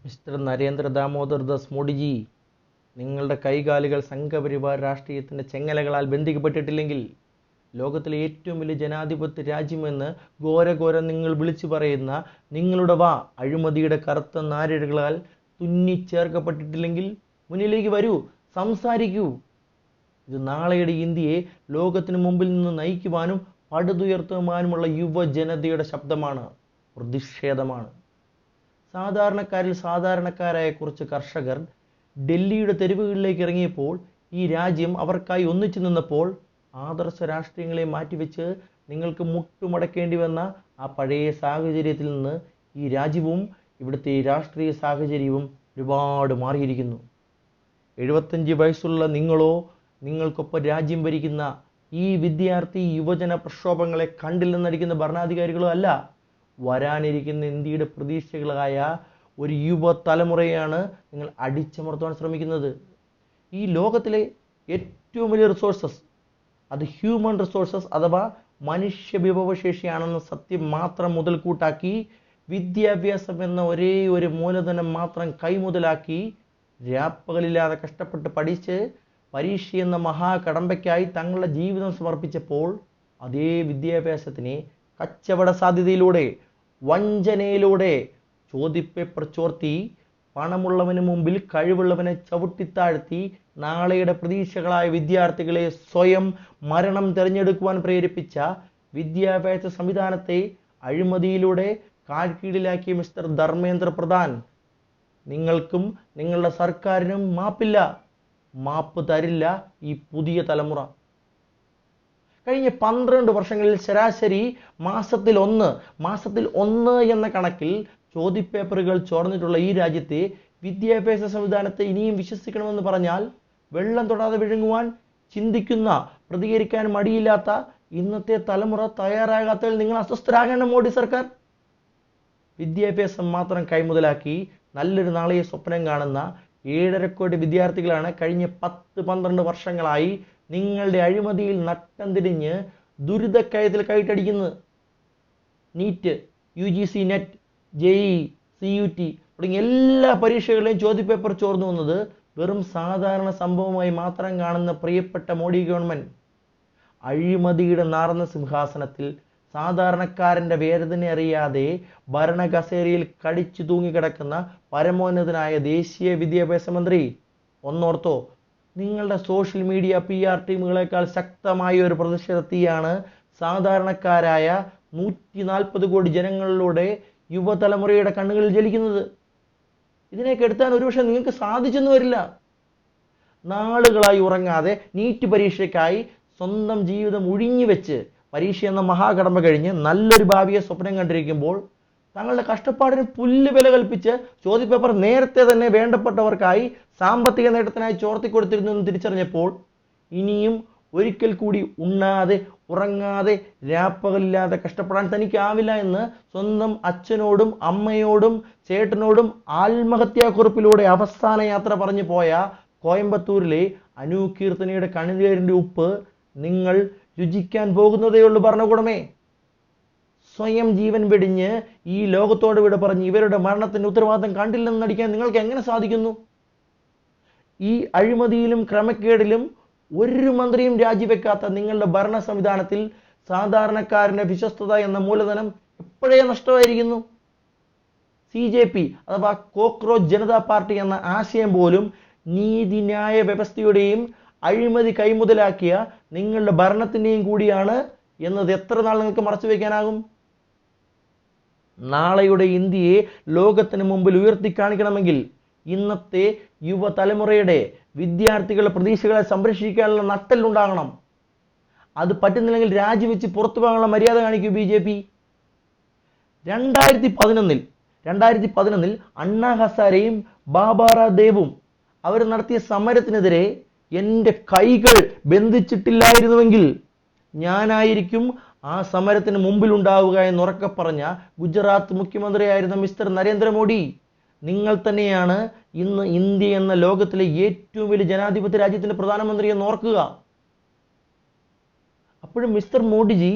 Mister Narendra Damodar Das Modiji, നിങ്ങളുടെ കൈകാലുകൾ സംഘപരിവാർ രാഷ്ട്രീയത്തിൻ്റെ ചെങ്ങലകളാൽ ബന്ധിക്കപ്പെട്ടിട്ടില്ലെങ്കിൽ ലോകത്തിലെ ഏറ്റവും വലിയ ജനാധിപത്യ രാജ്യമെന്ന് ഘോരഘോരം നിങ്ങൾ വിളിച്ചു പറയുന്ന നിങ്ങളുടെ അഴിമതിയുടെ കറുത്ത നാരുകളാൽ തുന്നിച്ചേർക്കപ്പെട്ടിട്ടില്ലെങ്കിൽ മുന്നിലേക്ക് വരൂ, സംസാരിക്കൂ. ഇത് നാളെയുടെ ഇന്ത്യയെ ലോകത്തിന് മുമ്പിൽ നിന്ന് നയിക്കുവാനും പടുതുയർത്തുവാനുമുള്ള യുവജനതയുടെ ശബ്ദമാണ്, പ്രതിഷേധമാണ്. സാധാരണക്കാരിൽ സാധാരണക്കാരായ കുറച്ച് കർഷകർ ഡൽഹിയുടെ തെരുവുകളിലേക്ക് ഇറങ്ങിയപ്പോൾ, ഈ രാജ്യം അവർക്കായി ഒന്നിച്ചു നിന്നപ്പോൾ, ആദർശ രാഷ്ട്രീയങ്ങളെ മാറ്റിവെച്ച് നിങ്ങൾക്ക് മുട്ടുമടക്കേണ്ടി വന്ന ആ പഴയ സാഹചര്യത്തിൽ നിന്ന് ഈ രാജ്യവും ഇവിടുത്തെ രാഷ്ട്രീയ സാഹചര്യവും ഒരുപാട് മാറിയിരിക്കുന്നു. 75 വയസ്സുള്ള നിങ്ങളോ നിങ്ങൾക്കൊപ്പം രാജ്യം ഭരിക്കുന്ന ഈ വിദ്യാർത്ഥി യുവജന പ്രക്ഷോഭങ്ങളെ കണ്ടില്ലെന്നടിക്കുന്ന ഭരണാധികാരികളോ അല്ല, വരാനിരിക്കുന്ന ഇന്ത്യയുടെ പ്രതീക്ഷകളായ ഒരു യുവതലമുറയാണ് നിങ്ങൾ അടിച്ചമർത്തുവാൻ ശ്രമിക്കുന്നത്. ഈ ലോകത്തിലെ ഏറ്റവും വലിയ റിസോഴ്സസ് അത് ഹ്യൂമൻ റിസോഴ്സസ് അഥവാ മനുഷ്യ വിഭവശേഷിയാണെന്ന സത്യം മാത്രം മുതൽക്കൂട്ടാക്കി, വിദ്യാഭ്യാസം എന്ന ഒരേ ഒരു മൂലധനം മാത്രം കൈമുതലാക്കി, രാപ്പകലില്ലാതെ കഷ്ടപ്പെട്ട് പഠിച്ച് പരീക്ഷ എന്ന മഹാകടമ്പയ്ക്കായി തങ്ങളുടെ ജീവിതം സമർപ്പിച്ചപ്പോൾ, അതേ വിദ്യാഭ്യാസത്തിനെ കച്ചവട സാധ്യതയിലൂടെ, വഞ്ചനയിലൂടെ, ചോദ്യപേപ്പർ ചോർത്തി, പണമുള്ളവന് മുമ്പിൽ കഴിവുള്ളവനെ ചവിട്ടിത്താഴ്ത്തി, നാളെയുടെ പ്രതീക്ഷകളായ വിദ്യാർത്ഥികളെ സ്വയം മരണം തിരഞ്ഞെടുക്കുവാൻ പ്രേരിപ്പിച്ച വിദ്യാഭ്യാസ സംവിധാനത്തെ അഴിമതിയിലൂടെ കാൽക്കീഴിലാക്കിയ മിസ്റ്റർ ധർമ്മേന്ദ്ര പ്രധാൻ, നിങ്ങൾക്കും നിങ്ങളുടെ സർക്കാരിനും മാപ്പില്ല, മാപ്പ് തരില്ല ഈ പുതിയ തലമുറ. കഴിഞ്ഞ 12 വർഷങ്ങളിൽ ശരാശരി മാസത്തിൽ ഒന്ന് എന്ന കണക്കിൽ ചോദ്യപേപ്പറുകൾ ചോർന്നിട്ടുള്ള ഈ രാജ്യത്തെ വിദ്യാഭ്യാസ സംവിധാനത്തെ ഇനിയും വിശ്വസിക്കണമെന്ന് പറഞ്ഞാൽ വെള്ളം തൊടാതെ വിഴുങ്ങുവാൻ ചിന്തിക്കുന്ന, പ്രതികരിക്കാൻ മടിയില്ലാത്ത ഇന്നത്തെ തലമുറ തയ്യാറാകാത്തതിൽ നിങ്ങൾ അസ്വസ്ഥരാകേണ്ട മോഡി സർക്കാർ. വിദ്യാഭ്യാസം മാത്രം കൈമുതലാക്കി നല്ലൊരു നാളെയെ സ്വപ്നം കാണുന്ന 7.5 കോടി വിദ്യാർത്ഥികളാണ് കഴിഞ്ഞ 10-12 വർഷങ്ങളായി നിങ്ങളുടെ അഴിമതിയിൽ നട്ടം തിരിഞ്ഞ് ദുരിതക്കയത്തിൽ കൈട്ടടിക്കുന്നത്. NEET, UGC NET, JEE, CUT തുടങ്ങിയ എല്ലാ പരീക്ഷകളിലെയും ചോദ്യപേപ്പർ ചോർന്നു വന്നത് വെറും സാധാരണ സംഭവമായി മാത്രം കാണുന്ന പ്രിയപ്പെട്ട മോഡി ഗവൺമെന്റ്, അഴിമതിയുടെ നാർന്ന സിംഹാസനത്തിൽ സാധാരണക്കാരൻ്റെ വേദന അറിയാതെ ഭരണകസേരയിൽ കടിച്ചു തൂങ്ങിക്കിടക്കുന്ന പരമോന്നതനായ ദേശീയ വിദ്യാഭ്യാസ മന്ത്രി, ഒന്നോർത്തോ, നിങ്ങളുടെ സോഷ്യൽ മീഡിയ PR ടീമുകളെക്കാൾ ശക്തമായ ഒരു പ്രതിഷേധത്തെയാണ് സാധാരണക്കാരായ 140 കോടി ജനങ്ങളിലൂടെ യുവതലമുറയുടെ കണ്ണുകളിൽ ജലിക്കുന്നത്. ഇതിനെ കെടുത്താൻ ഒരുപക്ഷെ നിങ്ങൾക്ക് സാധിച്ചെന്ന് വരില്ല. നാളുകളായി ഉറങ്ങാതെ നീറ്റ് പരീക്ഷയ്ക്കായി സ്വന്തം ജീവിതം ഒഴിഞ്ഞു വെച്ച് പരീക്ഷ എന്ന മഹാകടമ്പ കഴിഞ്ഞ് നല്ലൊരു ഭാവിയെ സ്വപ്നം കണ്ടിരിക്കുമ്പോൾ, തങ്ങളുടെ കഷ്ടപ്പാടിന് പുല്ല് വില കൽപ്പിച്ച് ചോദ്യപേപ്പർ നേരത്തെ തന്നെ വേണ്ടപ്പെട്ടവർക്കായി സാമ്പത്തിക നേട്ടത്തിനായി ചോർത്തിക്കൊടുത്തിരുന്നു എന്ന് തിരിച്ചറിഞ്ഞപ്പോൾ, ഇനിയും ഒരിക്കൽ കൂടി ഉണ്ണാതെ ഉറങ്ങാതെ രാപ്പകലില്ലാതെ കഷ്ടപ്പെടാൻ തനിക്കാവില്ല എന്ന് സ്വന്തം അച്ഛനോടും അമ്മയോടും ചേട്ടനോടും ആത്മഹത്യാക്കുറിപ്പിലൂടെ അവസാന യാത്ര പറഞ്ഞു പോയ കോയമ്പത്തൂരിലെ അനു കീർത്തനയുടെ കണ്ണുനീരിൻ്റെ ഉപ്പ് നിങ്ങൾ രുചിക്കാൻ പോകുന്നതേയുള്ളൂ ഭരണകൂടമേ. സ്വയം ജീവൻ വെടിഞ്ഞ് ഈ ലോകത്തോട് വിട പറഞ്ഞ് ഇവരുടെ മരണത്തിൻ്റെ ഉത്തരവാദിത്തം കണ്ടില്ലെന്ന് നടിക്കാൻ നിങ്ങൾക്ക് എങ്ങനെ സാധിക്കുന്നു? ഈ അഴിമതിയിലും ക്രമക്കേടിലും ഒരു മന്ത്രിയും രാജിവെക്കാത്ത നിങ്ങളുടെ ഭരണ സംവിധാനത്തിൽ സാധാരണക്കാരൻ്റെ വിശ്വസ്തത എന്ന മൂലധനം എപ്പോഴേ നഷ്ടമായിരിക്കുന്നു. CJP അഥവാ കോക്രോച്ച് ജനതാ പാർട്ടി എന്ന ആശയം പോലും നീതിന്യായ വ്യവസ്ഥയുടെയും അഴിമതി കൈമുതലാക്കിയ നിങ്ങളുടെ ഭരണത്തിൻ്റെയും കൂടിയാണ് എന്നത് എത്ര നാൾ നിങ്ങൾക്ക് മറച്ചു വയ്ക്കാനാകും? നാളെയുടെ ഇന്ത്യയെ ലോകത്തിന് മുമ്പിൽ ഉയർത്തി കാണിക്കണമെങ്കിൽ ഇന്നത്തെ യുവതലമുറയുടെ വിദ്യാർത്ഥികളുടെ പ്രതീക്ഷകളെ സംരക്ഷിക്കാനുള്ള നട്ടെല്ലുണ്ടാകണം. അത് പറ്റുന്നില്ലെങ്കിൽ രാജിവെച്ച് പുറത്തു പോകാനുള്ള മര്യാദ കാണിക്കൂ BJP. 2011 അണ്ണാ ഹസാരെയും ബാബാറാ ദേവും അവർ നടത്തിയ സമരത്തിനെതിരെ എൻ്റെ കൈകൾ ബന്ധിച്ചിട്ടില്ലായിരുന്നുവെങ്കിൽ ഞാനായിരിക്കും ആ സമരത്തിന് മുമ്പിൽ ഉണ്ടാവുക എന്ന് ഉറക്കെ പറഞ്ഞ ഗുജറാത്ത് മുഖ്യമന്ത്രിയായിരുന്ന മിസ്റ്റർ നരേന്ദ്രമോദി, നിങ്ങൾ തന്നെയാണ് ഇന്ന് ഇന്ത്യ എന്ന ലോകത്തിലെ ഏറ്റവും വലിയ ജനാധിപത്യ രാജ്യത്തിൻ്റെ പ്രധാനമന്ത്രി എന്ന് ഓർക്കുക. അപ്പോഴും മിസ്റ്റർ മോഡിജി,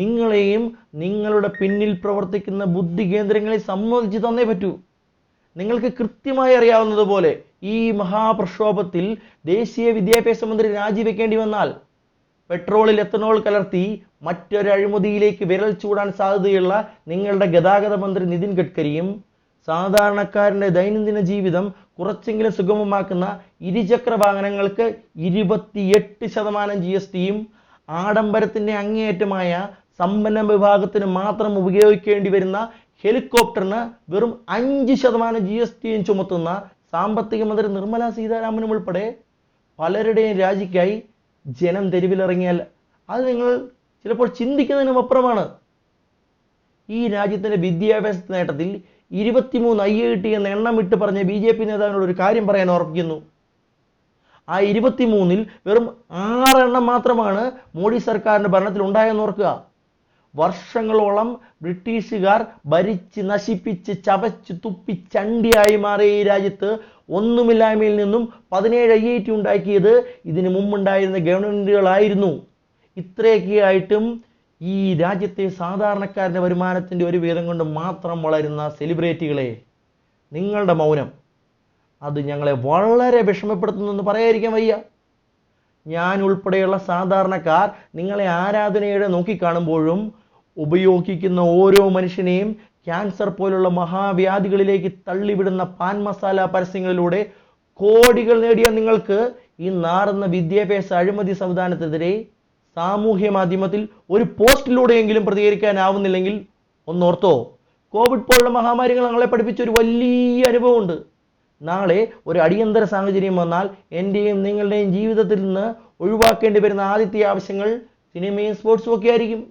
നിങ്ങളെയും നിങ്ങളുടെ പിന്നിൽ പ്രവർത്തിക്കുന്ന ബുദ്ധി കേന്ദ്രങ്ങളെ സമ്മതിച്ചു തന്നേ പറ്റൂ. നിങ്ങൾക്ക് കൃത്യമായി അറിയാവുന്നതുപോലെ ഈ മഹാപ്രക്ഷോഭത്തിൽ ദേശീയ വിദ്യാഭ്യാസ മന്ത്രി രാജിവെക്കേണ്ടി വന്നാൽ പെട്രോളിൽ എത്തനോൾ കലർത്തി മറ്റൊരു അഴിമതിയിലേക്ക് വിരൽ ചൂടാൻ സാധ്യതയുള്ള നിങ്ങളുടെ ഗതാഗത മന്ത്രി നിതിൻ ഗഡ്കരിയും സാധാരണക്കാരന്റെ ദൈനംദിന ജീവിതം കുറച്ചെങ്കിലും സുഗമമാക്കുന്ന ഇരുചക്ര വാഹനങ്ങൾക്ക് 28% GSTയും ആഡംബരത്തിന്റെ അങ്ങേയറ്റമായ സമ്പന്ന വിഭാഗത്തിന് മാത്രം ഉപയോഗിക്കേണ്ടി വരുന്ന ഹെലികോപ്റ്ററിന് വെറും 5% GSTയും ചുമത്തുന്ന സാമ്പത്തിക മന്ത്രി നിർമ്മല സീതാരാമനും ഉൾപ്പെടെ പലരുടെയും രാജിക്കായി ജനം തെരുവിലിറങ്ങിയാൽ അത് നിങ്ങൾ ചിലപ്പോൾ ചിന്തിക്കുന്നതിനും അപ്പുറമാണ്. ഈ രാജ്യത്തിന്റെ വിദ്യാഭ്യാസ നേട്ടത്തിൽ 23 IIT എന്ന എണ്ണം ഇട്ട് പറഞ്ഞ BJP നേതാവിനോട് ഒരു കാര്യം പറയാൻ ഓർപ്പിക്കുന്നു. ആ 23-ൽ വെറും 6 എണ്ണം മാത്രമാണ് മോഡി സർക്കാരിന്റെ ഭരണത്തിൽ ഉണ്ടായെന്ന് ഓർക്കുക. വർഷങ്ങളോളം ബ്രിട്ടീഷുകാർ ഭരിച്ച് നശിപ്പിച്ച് ചവച്ച് തുപ്പി ചണ്ടിയായി മാറിയ ഈ രാജ്യത്ത് ഒന്നുമില്ലായ്മയിൽ നിന്നും 17 IIT ഉണ്ടാക്കിയത് ഇതിനു മുമ്പുണ്ടായിരുന്ന ഗവൺമെന്റുകളായിരുന്നു. ഇത്രയൊക്കെ ആയിട്ടും ഈ രാജ്യത്തെ സാധാരണക്കാരന്റെ വരുമാനത്തിന്റെ ഒരു വീതം കൊണ്ട് മാത്രം വളരുന്ന സെലിബ്രിറ്റികളെ, നിങ്ങളുടെ മൗനം അത് ഞങ്ങളെ വളരെ വിഷമപ്പെടുത്തുന്നെന്ന് പറയാതിരിക്കാൻ വയ്യ. ഞാൻ ഉൾപ്പെടെയുള്ള സാധാരണക്കാർ നിങ്ങളെ ആരാധനയോടെ നോക്കിക്കാണുമ്പോഴും ഉപയോഗിക്കുന്ന ഓരോ മനുഷ്യനെയും ക്യാൻസർ പോലുള്ള മഹാവ്യാധികളിലേക്ക് തള്ളിവിടുന്ന പാൻ മസാല പരസ്യങ്ങളിലൂടെ കോടികൾ നേടിയ നിങ്ങൾക്ക് ഈ നാറുന്ന വിദ്യാഭ്യാസ അഴിമതി സംവിധാനത്തിനെതിരെ സാമൂഹ്യ മാധ്യമത്തിൽ ഒരു പോസ്റ്റിലൂടെയെങ്കിലും പ്രതികരിക്കാനാവുന്നില്ലെങ്കിൽ ഒന്നോർത്തോ, കോവിഡ് പോലുള്ള മഹാമാരികൾ ഞങ്ങളെ പഠിപ്പിച്ച ഒരു വലിയ അനുഭവമുണ്ട്. നാളെ ഒരു അടിയന്തര സാഹചര്യം വന്നാൽ എൻ്റെയും നിങ്ങളുടെയും ജീവിതത്തിൽ നിന്ന് ഒഴിവാക്കേണ്ടി വരുന്ന ആദ്യത്തെ ആവശ്യങ്ങൾ സിനിമയും സ്പോർട്സും ഒക്കെ ആയിരിക്കും.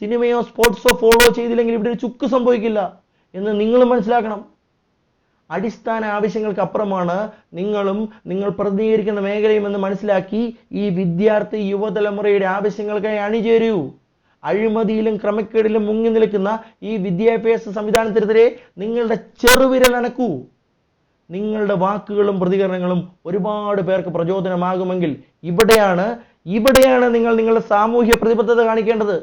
സിനിമയോ സ്പോർട്സോ ഫോളോ ചെയ്തില്ലെങ്കിൽ ഇവിടെ ഒരു ചുക്ക് സംഭവിക്കില്ല എന്ന് നിങ്ങൾ മനസ്സിലാക്കണം. അടിസ്ഥാന ആവശ്യങ്ങൾക്ക് അപ്പുറമാണ് നിങ്ങളും നിങ്ങൾ പ്രതിനിധീകരിക്കുന്ന മേഖലയും എന്ന് മനസ്സിലാക്കി ഈ വിദ്യാർത്ഥി യുവതലമുറയുടെ ആവശ്യങ്ങൾക്കായി അണിചേരൂ. അഴിമതിയിലും ക്രമക്കേടിലും മുങ്ങി നിൽക്കുന്ന ഈ വിദ്യാഭ്യാസ സംവിധാനത്തിനെതിരെ നിങ്ങളുടെ ചെറുവിരൽ അനക്കൂ. നിങ്ങളുടെ വാക്കുകളും പ്രതികരണങ്ങളും ഒരുപാട് പേർക്ക് പ്രചോദനമാകുമെങ്കിൽ ഇവിടെയാണ് നിങ്ങൾ നിങ്ങളുടെ സാമൂഹ്യ പ്രതിബദ്ധത കാണിക്കേണ്ടത്.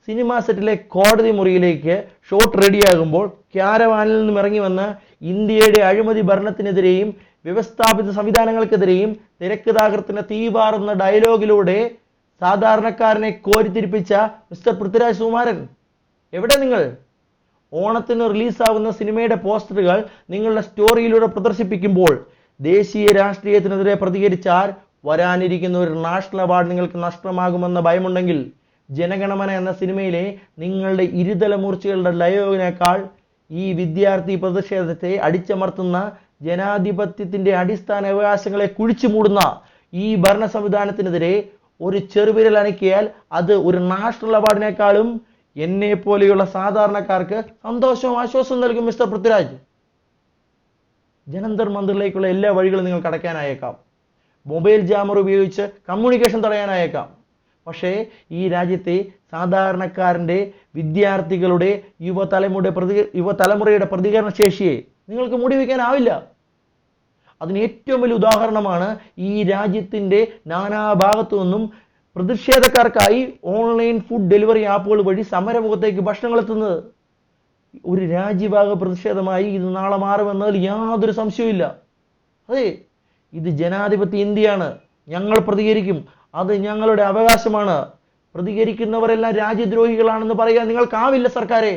സിനിമാ സെറ്റിലെ കോടതി മുറിയിലേക്ക് ഷോട്ട് റെഡിയാകുമ്പോൾ ക്യാരവാനിൽ നിന്നും ഇറങ്ങി വന്ന് ഇന്ത്യയുടെ അഴിമതി ഭരണത്തിനെതിരെയും വ്യവസ്ഥാപിത സംവിധാനങ്ങൾക്കെതിരെയും തിരക്കഥാകൃത്തിന്റെ തീവാറുന്ന ഡയലോഗിലൂടെ സാധാരണക്കാരനെ കോരിത്തിരിപ്പിച്ച മിസ്റ്റർ പൃഥ്വിരാജ് സുകുമാരൻ, എവിടെ നിങ്ങൾ? ഓണത്തിന് റിലീസാവുന്ന സിനിമയുടെ പോസ്റ്ററുകൾ നിങ്ങളുടെ സ്റ്റോറിയിലൂടെ പ്രദർശിപ്പിക്കുമ്പോൾ ദേശീയ രാഷ്ട്രീയത്തിനെതിരെ പ്രതികരിച്ചാൽ വരാനിരിക്കുന്ന ഒരു നാഷണൽ അവാർഡ് നിങ്ങൾക്ക് നഷ്ടമാകുമെന്ന ഭയമുണ്ടെങ്കിൽ ജനഗണമന എന്ന സിനിമയിലെ നിങ്ങളുടെ ഇരുതല മൂർച്ചകളുടെ ഡയലോഗിനേക്കാൾ ഈ വിദ്യാർത്ഥി പ്രതിഷേധത്തെ അടിച്ചമർത്തുന്ന ജനാധിപത്യത്തിന്റെ അടിസ്ഥാന അവകാശങ്ങളെ കുഴിച്ചു മൂടുന്ന ഈ ഭരണ സംവിധാനത്തിനെതിരെ ഒരു ചെറുവിരൽ അനക്കിയാൽ അത് ഒരു നാഷണൽ അവാർഡിനേക്കാളും എന്നെ പോലെയുള്ള സാധാരണക്കാർക്ക് സന്തോഷവും ആശ്വാസവും നൽകും. മിസ്റ്റർ പൃഥ്വിരാജ്, ജനന്തർ മന്ദിറിലേക്കുള്ള എല്ലാ വഴികളും നിങ്ങൾക്ക് അടയ്ക്കാനായേക്കാം, മൊബൈൽ ജാമർ ഉപയോഗിച്ച് കമ്മ്യൂണിക്കേഷൻ തടയാനായേക്കാം. പക്ഷേ ഈ രാജ്യത്തെ സാധാരണക്കാരൻ്റെ, വിദ്യാർത്ഥികളുടെ, യുവതലമുറയുടെ പ്രതികരണ ശേഷിയെ നിങ്ങൾക്ക് മൂടിവെക്കാനാവില്ല. അതിന് ഏറ്റവും വലിയ ഉദാഹരണമാണ് ഈ രാജ്യത്തിൻ്റെ നാനാഭാഗത്തു നിന്നും പ്രതിഷേധക്കാർക്കായി ഓൺലൈൻ ഫുഡ് ഡെലിവറി ആപ്പുകൾ വഴി സമരമുഖത്തേക്ക് ഭക്ഷണങ്ങൾ എത്തുന്നത്. ഒരു രാജ്യഭാഗ പ്രതിഷേധമായി ഇത് നാളെ മാറുമെന്നതിൽ യാതൊരു സംശയവുമില്ല. അതെ, ഇത് ജനാധിപത്യ ഇന്ത്യയാണ്. ഞങ്ങൾ പ്രതികരിക്കും, അത് ഞങ്ങളുടെ അവകാശമാണ്. പ്രതികരിക്കുന്നവരെല്ലാം രാജ്യദ്രോഹികളാണെന്ന് പറയാൻ നിങ്ങൾക്കാവില്ല സർക്കാരെ.